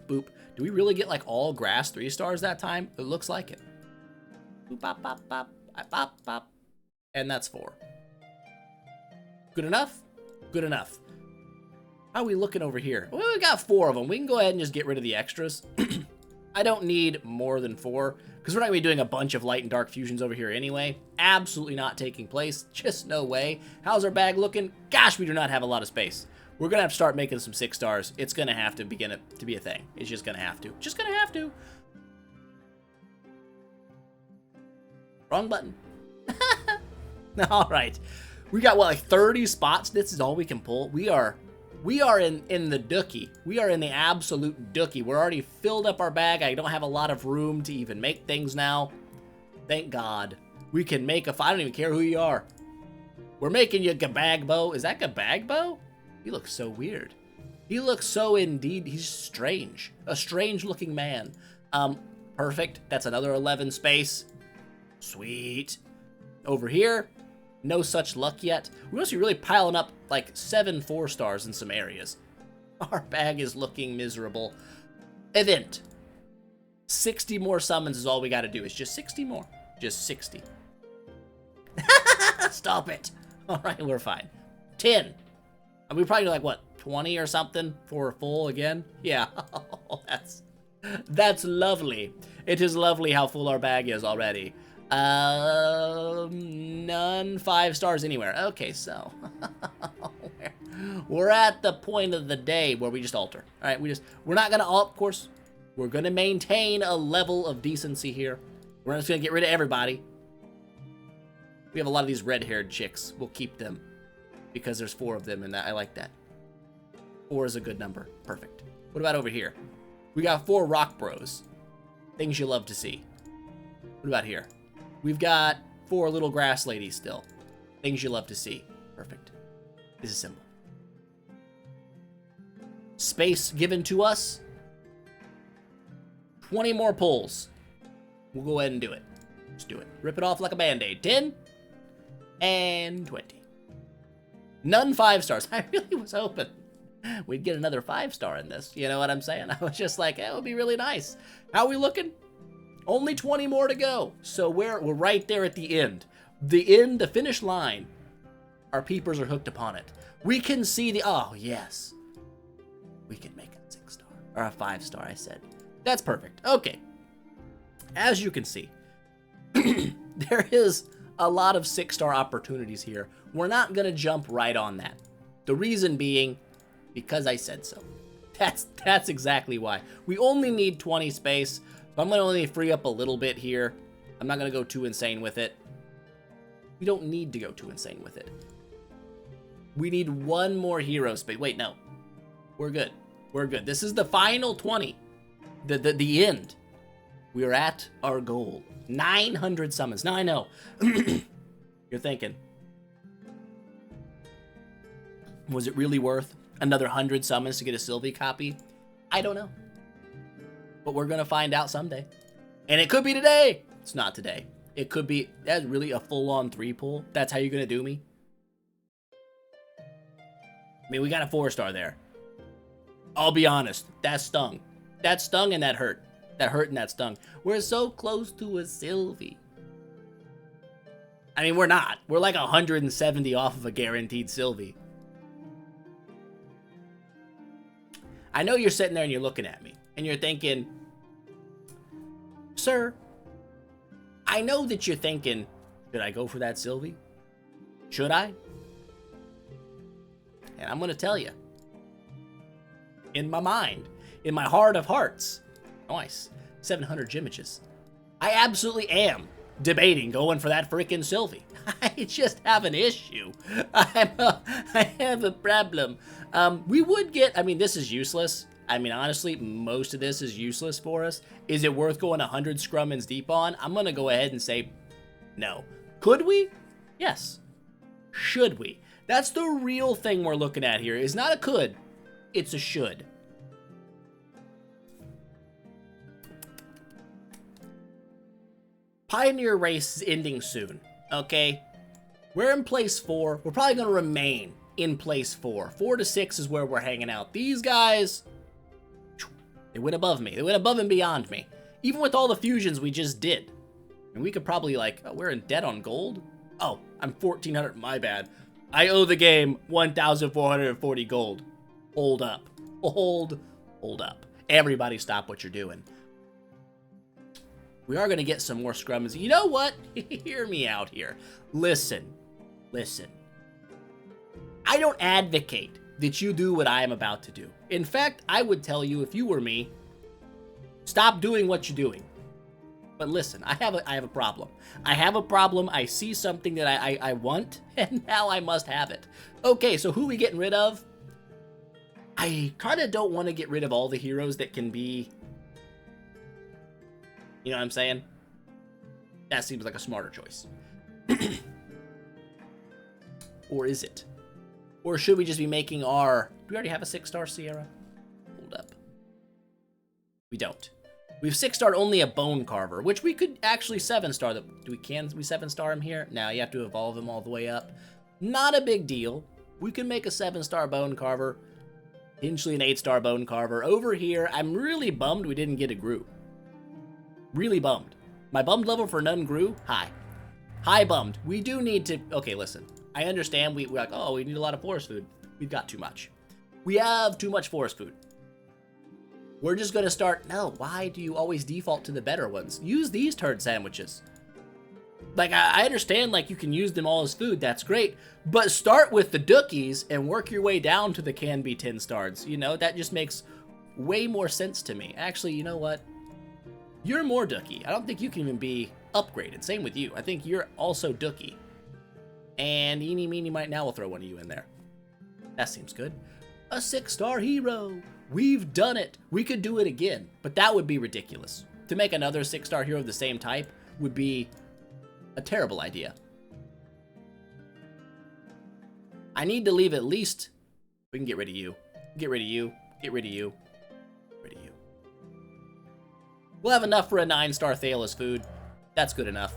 Boop. Do we really get like all grass 3-stars that time? It looks like it. Boop, bop, bop, bop, bop, bop. And that's 4. Good enough? Good enough. How are we looking over here? Well, we got 4 of them. We can go ahead and just get rid of the extras. I don't need more than 4, because we're not going to be doing a bunch of light and dark fusions over here anyway. Absolutely not taking place. Just no way. How's our bag looking? Gosh, we do not have a lot of space. We're going to have to start making some 6-stars. It's going to have to begin to be a thing. It's just going to have to. Just going to have to. Wrong button. All right. We got, what, like 30 spots? This is all we can pull? We are in the dookie. We are in the absolute dookie. We're already filled up our bag. I don't have a lot of room to even make things now. Thank God. We can make I don't even care who you are. We're making you Gabagbo. Is that Gabagbo? He looks so weird. He looks so indeed. He's strange. A strange looking man. Perfect. That's another 11 space. Sweet. Over here, no such luck yet. We must be really piling up like 7 4-stars in some areas. Our bag is looking miserable. Event. 60 more summons is all we got to do. It's just 60 more. Just 60. Stop it. All right, we're fine. 10. We probably do like, what, 20 or something for full again? Yeah. That's lovely. It is lovely how full our bag is already. None 5 stars anywhere. Okay, so we're at the point of the day where we just alter. All right, we're not gonna of course, we're gonna maintain a level of decency here. We're not just gonna get rid of everybody. We have a lot of these red-haired chicks. We'll keep them because there's 4 of them, and I like that. 4 is a good number. Perfect. What about over here? We got 4 rock bros. Things you love to see. What about here? We've got 4 little grass ladies still. Things you love to see. Perfect. This is simple. Space given to us. 20 more pulls. We'll go ahead and do it. Let's do it. Rip it off like a band-aid. 10 and 20. None 5 stars. I really was hoping we'd get another 5-star in this. You know what I'm saying? I was just like, it would be really nice. How are we looking? Only 20 more to go. So we're right there at the end. The finish line. Our peepers are hooked upon it. We can see the, oh yes. We can make a 6-star, or a 5-star, I said. That's perfect. Okay. As you can see, there is a lot of 6-star opportunities here. We're not gonna jump right on that. The reason being, because I said so. That's exactly why. We only need 20 space. So I'm gonna only free up a little bit here. I'm not gonna go too insane with it. We don't need to go too insane with it. We need 1 more hero space. Wait, no. We're good. We're good. This is the final 20. The end. We're at our goal. 900 summons. Now I know. You're thinking, was it really worth another 100 summons to get a Sylvie copy? I don't know. But we're going to find out someday. And it could be today. It's not today. It could be, that's really a full-on 3 pull. That's how you're going to do me? I mean, we got a 4-star there. I'll be honest. That stung. That stung and that hurt. That hurt and that stung. We're so close to a Sylvie. I mean, we're not. We're like 170 off of a guaranteed Sylvie. I know you're sitting there and you're looking at me. And you're thinking, sir, I know that you're thinking, should I go for that Sylvie? Should I? And I'm going to tell you. In my mind. In my heart of hearts. Nice. 700 Jimages. I absolutely am debating going for that freaking Sylvie. I just have an issue. I have a problem. We would get, I mean, this is useless. I mean, honestly, most of this is useless for us. Is it worth going 100 scrummins deep on? I'm going to go ahead and say no. Could we? Yes. Should we? That's the real thing we're looking at here. It's not a could. It's a should. Pioneer race is ending soon, okay? We're in place 4. We're probably going to remain in place 4. 4 to 6 is where we're hanging out. These guys, they went above me. They went above and beyond me. Even with all the fusions we just did. And we could probably like, oh, we're in debt on gold? Oh, I'm 1,400, my bad. I owe the game 1,440 gold. Hold up. Hold up. Everybody stop what you're doing. We are going to get some more scrummins. You know what? Hear me out here. Listen. I don't advocate that you do what I am about to do. In fact, I would tell you, if you were me, stop doing what you're doing. But listen, I have a problem. I have a problem. I see something that I want, and now I must have it. Okay, so who are we getting rid of? I kind of don't want to get rid of all the heroes that can be... You know what I'm saying? That seems like a smarter choice. Or is it? Or should we just be making our... Do we already have a 6-star Sierra? Hold up. We don't. We've 6-starred only a Bone Carver, which we could actually 7-star. Can we 7-star him here? No, you have to evolve him all the way up. Not a big deal. We can make a 7-star Bone Carver. Potentially an 8-star Bone Carver. Over here, I'm really bummed we didn't get a Gru. Really bummed. My bummed level for none grew? High. High bummed. We do need to... Okay, listen. I understand we're like, oh, we need a lot of forest food. We've got too much. We have too much forest food. We're just going to start... No, why do you always default to the better ones? Use these turd sandwiches. Like, I understand, like, you can use them all as food. That's great. But start with the Dookies and work your way down to the can be 10 stars. You know, that just makes way more sense to me. Actually, you know what? You're more Dookie. I don't think you can even be upgraded. Same with you. I think you're also Dookie. And eeny, meeny, might now we'll throw one of you in there. That seems good. A 6-star hero. We've done it. We could do it again, but that would be ridiculous. To make another 6-star hero of the same type would be a terrible idea. I need to leave at least... We can get rid of you. Get rid of you. Get rid of you. Get rid of you. We'll have enough for a 9-star Thalos food. That's good enough.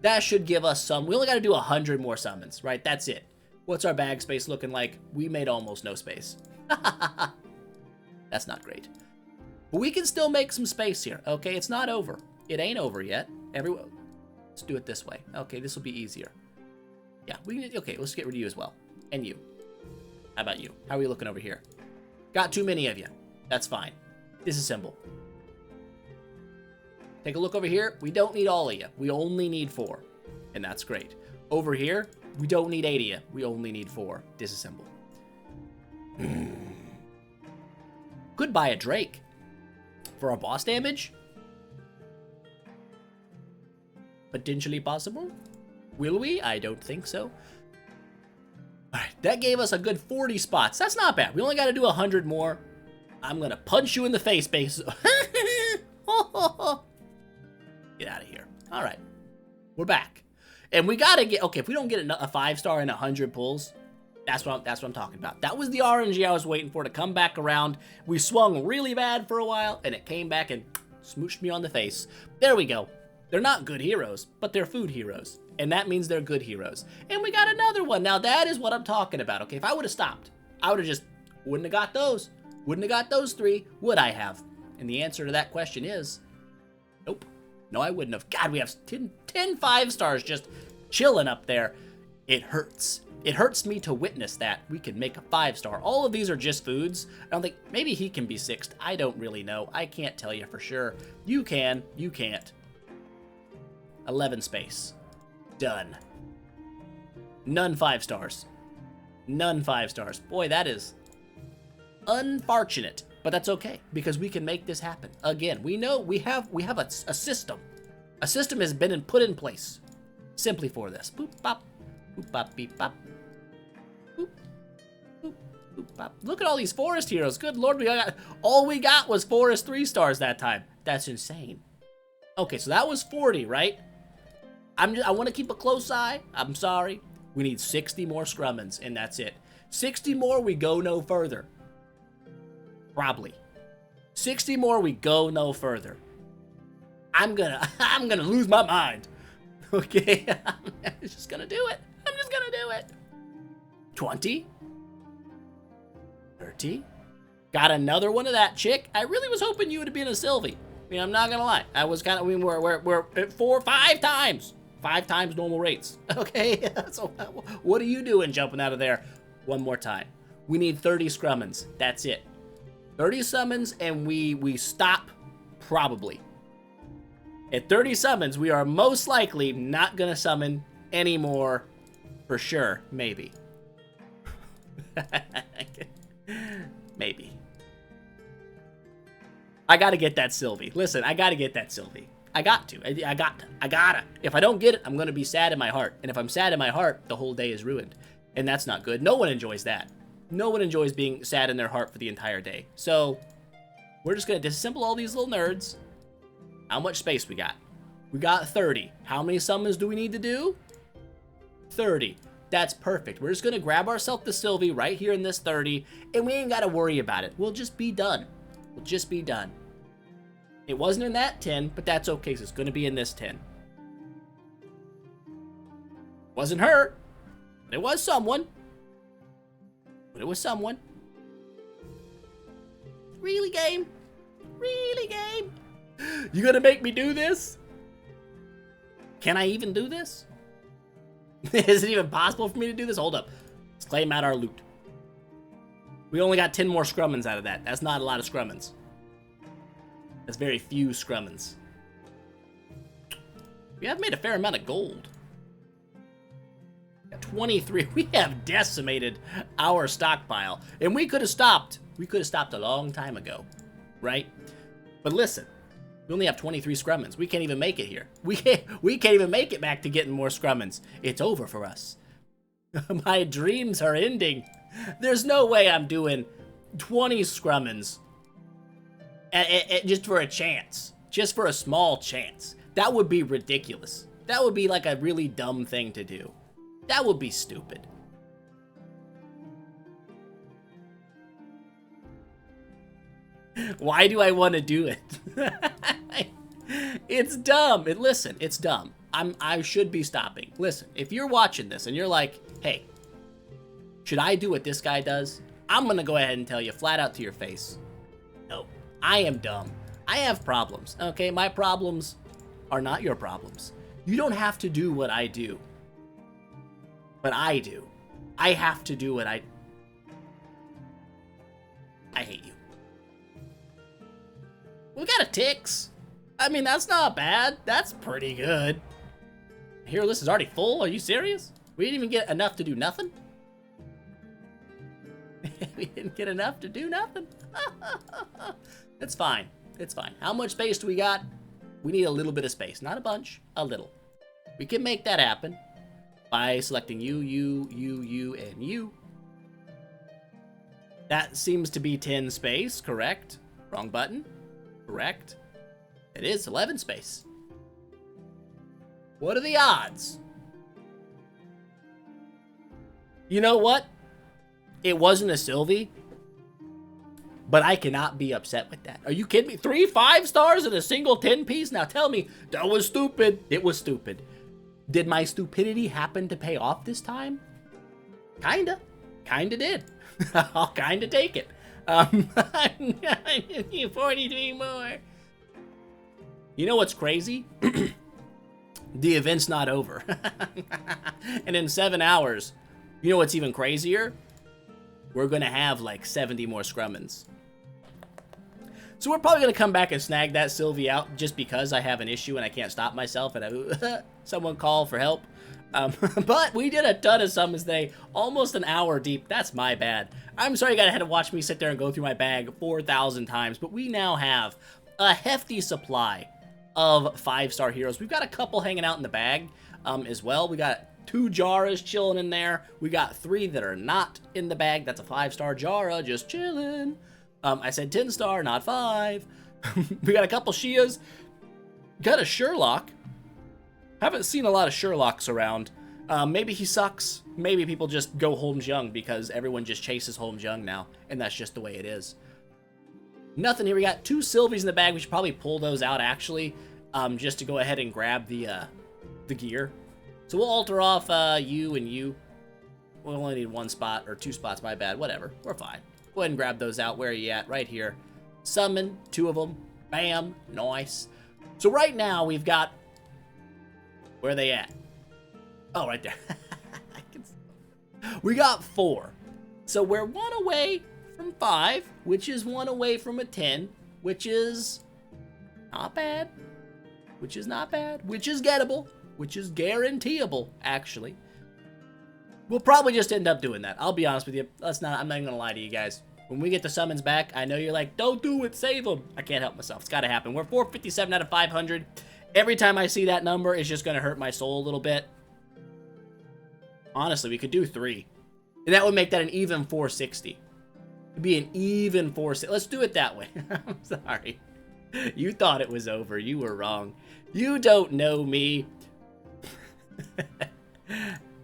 That should give us some... We only got to do 100 more summons, right? That's it. What's our bag space looking like? We made almost no space. That's not great. But we can still make some space here, okay? It's not over. It ain't over yet. Everyone, let's do it this way. Okay, this will be easier. Yeah, we can... Okay, let's get rid of you as well. And you. How about you? How are we looking over here? Got too many of you. That's fine. Disassemble. Take a look over here. We don't need all of you. We only need 4. And that's great. Over here, we don't need 8 of you. We only need 4. Disassemble. Could buy a Drake. For our boss damage? Potentially possible? Will we? I don't think so. Alright, that gave us a good 40 spots. That's not bad. We only got to do 100 more. I'm going to punch you in the face, base. Get out of here. Alright. We're back. And we got to get... Okay, if we don't get a 5-star and 100 pulls, that's what I'm talking about. That was the RNG I was waiting for to come back around. We swung really bad for a while, and it came back and smooshed me on the face. There we go. They're not good heroes, but they're food heroes. And that means they're good heroes. And we got another one. Now, that is what I'm talking about. Okay, if I would have stopped, I would have just... Wouldn't have got those. Wouldn't have got those 3. Would I have? And the answer to that question is... Nope. No, I wouldn't have. God, we have 10 5-stars just chilling up there. It hurts. It hurts me to witness that. We can make a 5-star. All of these are just foods. I don't think... Maybe he can be 6th. I don't really know. I can't tell you for sure. You can. You can't. 11 space. Done. None 5-stars. None 5-stars. Boy, that is unfortunate. But that's okay, because we can make this happen. Again, we know we have a system. A system has been put in place simply for this. Boop, bop. Boop, bop, beep, bop. Boop, boop, boop, bop. Look at all these forest heroes. Good lord, all we got was forest 3-stars that time. That's insane. Okay, so that was 40, right? I want to keep a close eye. I'm sorry. We need 60 more scrummins, and that's it. 60 more, we go no further. Probably. 60 more, we go no further. I'm gonna lose my mind. Okay? I'm just gonna do it. I'm just gonna do it. 20. 30. Got another one of that chick. I really was hoping you would have been a Sylvie. I mean, I'm not gonna lie. I was kind of, we're at 5 times. 5 times normal rates. Okay? So what are you doing jumping out of there? One more time. We need 30 scrummins. That's it. 30 summons and we stop probably. At 30 summons, we are most likely not gonna summon anymore for sure. Maybe. Maybe. I gotta get that Sylvie. Listen, I gotta get that Sylvie. I got to. I gotta. If I don't get it, I'm going to be sad in my heart. And if I'm sad in my heart, the whole day is ruined. And that's not good. No one enjoys that. No one enjoys being sad in their heart for the entire day. So, we're just going to disassemble all these little nerds. How much space we got? We got 30. How many summons do we need to do? 30. That's perfect. We're just going to grab ourselves the Sylvie right here in this 30, and we ain't got to worry about it. We'll just be done. We'll just be done. It wasn't in that 10, but that's okay, so it's going to be in this 10. Wasn't her, but it was someone. But it was someone. Really, game? Really, game? You gonna make me do this? Can I even do this? Is it even possible for me to do this? Hold up. Let's claim out our loot. We only got 10 more scrummins out of that. That's not a lot of scrummins. That's very few scrummins. We have made a fair amount of gold. 23. We have decimated our stockpile. And we could have stopped. We could have stopped a long time ago. Right? But listen. We only have 23 scrummins. We can't even make it here. We can't even make it back to getting more scrummins. It's over for us. My dreams are ending. There's no way I'm doing 20 scrummins just for a chance. Just for a small chance. That would be ridiculous. That would be like a really dumb thing to do. That would be stupid. Why do I want to do it? It's dumb. Listen, it's dumb. I should be stopping. Listen, if you're watching this and you're like, hey, should I do what this guy does? I'm going to go ahead and tell you flat out to your face. No, I am dumb. I have problems, okay? My problems are not your problems. You don't have to do what I do. But I do. I have to do what I hate you. We got a Tix. I mean, that's not bad. That's pretty good. Hero list is already full. Are you serious? We didn't even get enough to do nothing? We didn't get enough to do nothing? It's fine. It's fine. How much space do we got? We need a little bit of space. Not a bunch. A little. We can make that happen by selecting you, and you. That seems to be 10 space, correct? Wrong button. Correct. It is 11 space. What are the odds? You know what? It wasn't a Sylvie, but I cannot be upset with that. Are you kidding me? 3 5-stars in a single 10-piece? Now tell me, that was stupid. It was stupid. Did my stupidity happen to pay off this time? Kinda. Kinda did. I'll kinda take it. 43 more. You know what's crazy? The event's not over. And in 7 hours, you know what's even crazier? We're gonna have like 70 more scrummins. So we're probably gonna come back and snag that Sylvie out just because I have an issue and I can't stop myself and someone call for help. But we did a ton of summons today, almost an hour deep. That's my bad. I'm sorry you guys had to watch me sit there and go through my bag 4,000 times, but we now have a hefty supply of 5-star heroes. We've got a couple hanging out in the bag as well. We got 2 Jaras chilling in there. We got 3 that are not in the bag. That's a 5-star Jara just chilling. I said 10-star, not 5. We got a couple Shias. Got a Sherlock. Haven't seen a lot of Sherlocks around. Maybe he sucks. Maybe people just go Holmes Young because everyone just chases Holmes Young now, and that's just the way it is. Nothing here. We got 2 Sylvies in the bag. We should probably pull those out, actually, just to go ahead and grab the gear. So we'll alter off you and you. We only need 1 spot, or 2 spots, my bad. Whatever. We're fine. Go ahead and grab those out. Where are you at? Right here. Summon. 2 of them. Bam. Nice. So right now, we've got... Where are they at? Oh, right there. We got 4. So we're 1 away from 5, which is 1 away from a 10, which is not bad. Which is not bad. Which is gettable. Which is guaranteeable, actually. We'll probably just end up doing that. I'll be honest with you. I'm not even gonna lie to you guys. When we get the summons back, I know you're like, don't do it, save them. I can't help myself. It's gotta happen. We're 457 out of 500. Every time I see that number, it's just going to hurt my soul a little bit. Honestly, we could do 3. And that would make that an even 460. It'd be an even 460. Let's do it that way. I'm sorry. You thought it was over. You were wrong. You don't know me.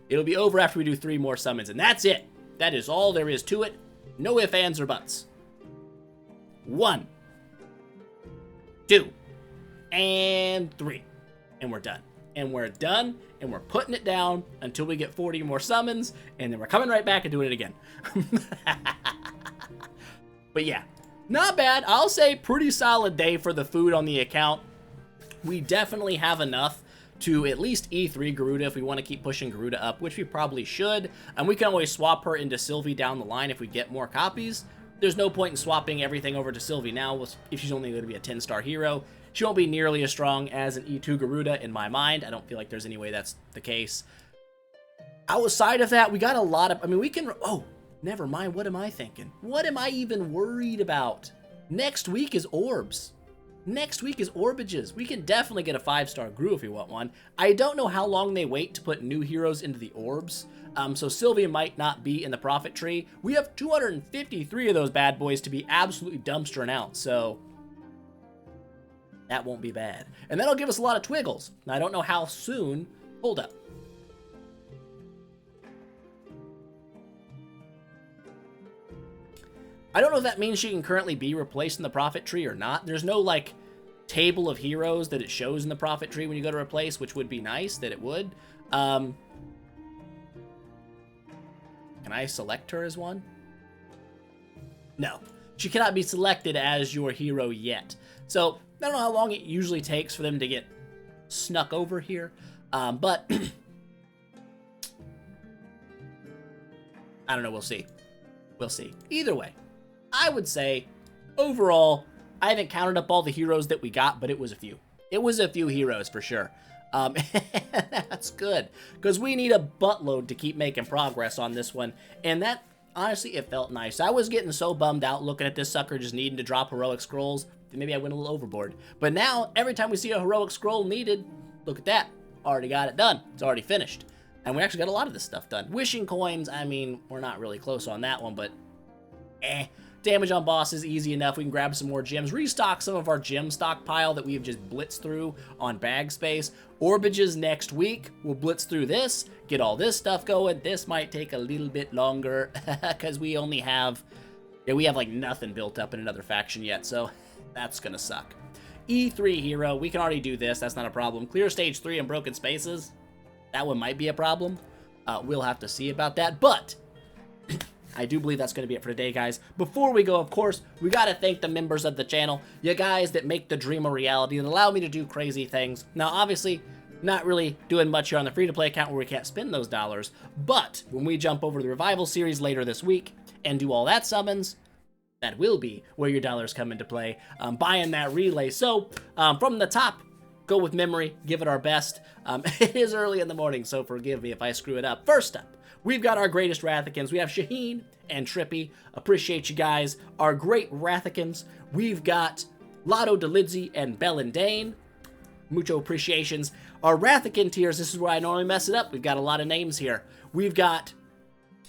It'll be over after we do 3 more summons, and that's it. That is all there is to it. No ifs, ands, or buts. 1, 2, and 3. And we're done. And we're done, and we're putting it down until we get 40 more summons, and then we're coming right back and doing it again. But yeah, not bad. I'll say pretty solid day for the food on the account. We definitely have enough to at least E3 Garuda if we want to keep pushing Garuda up, which we probably should. And we can always swap her into Sylvie down the line if we get more copies. There's no point in swapping everything over to Sylvie now if she's only going to be a 10-star hero. She won't be nearly as strong as an E2 Garuda in my mind. I don't feel like there's any way that's the case. Outside of that, we got a lot of... I mean, we can... Oh, never mind. What am I thinking? What am I even worried about? Next week is Orbs. Next week is Orbages. We can definitely get a 5-star Gru if we want one. I don't know how long they wait to put new heroes into the Orbs. So Sylvia might not be in the Prophet Tree. We have 253 of those bad boys to be absolutely dumpstering out. So that won't be bad. And that'll give us a lot of Twiggles. Now, I don't know how soon. Hold up. I don't know if that means she can currently be replaced in the Prophet Tree or not. There's no, like, table of heroes that it shows in the Prophet Tree when you go to replace, which would be nice that it would. Can I select her as one? No. She cannot be selected as your hero yet. So, I don't know how long it usually takes for them to get snuck over here. But, I don't know. We'll see. We'll see. Either way. I would say, overall, I haven't counted up all the heroes that we got, but it was a few. It was a few heroes for sure. That's good, because we need a buttload to keep making progress on this one, and that, honestly, it felt nice. I was getting so bummed out looking at this sucker just needing to drop heroic scrolls that maybe I went a little overboard. But now, every time we see a heroic scroll needed, look at that. Already got it done. It's already finished. And we actually got a lot of this stuff done. Wishing coins, I mean, we're not really close on that one, but Damage on bosses, easy enough. We can grab some more gems. Restock some of our gem stockpile that we've just blitzed through on bag space. Orbages next week. We'll blitz through this, get all this stuff going. This might take a little bit longer because we only have... Yeah, we have like nothing built up in another faction yet, so that's gonna suck. E3 hero, we can already do this. That's not a problem. Clear stage 3 and broken spaces. That one might be a problem. We'll have to see about that, but... I do believe that's going to be it for today, guys. Before we go, of course, we got to thank the members of the channel. You guys that make the dream a reality and allow me to do crazy things. Now, obviously, not really doing much here on the free-to-play account where we can't spend those dollars. But when we jump over to the Revival series later this week and do all that summons, that will be where your dollars come into play. Buying that relay. So, from the top, go with memory. Give it our best. It is early in the morning, so forgive me if I screw it up. First up, we've got our greatest Rathicans. We have Shaheen and Trippy. Appreciate you guys. Our great Rathicans. We've got Lotto, Delidzi, and Bellandane. Mucho appreciations. Our Rathican tiers, this is where I normally mess it up. We've got a lot of names here. We've got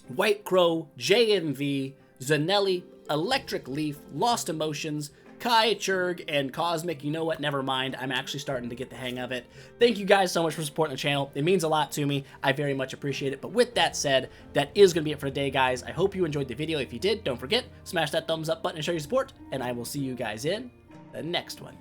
White Crow, JMV, Zanelli, Electric Leaf, Lost Emotions, Kai, Churg, and Cosmic. You know what? Never mind. I'm actually starting to get the hang of it. Thank you guys so much for supporting the channel. It means a lot to me. I very much appreciate it. But with that said, that is going to be it for today, guys. I hope you enjoyed the video. If you did, don't forget, smash that thumbs up button and show your support. And I will see you guys in the next one.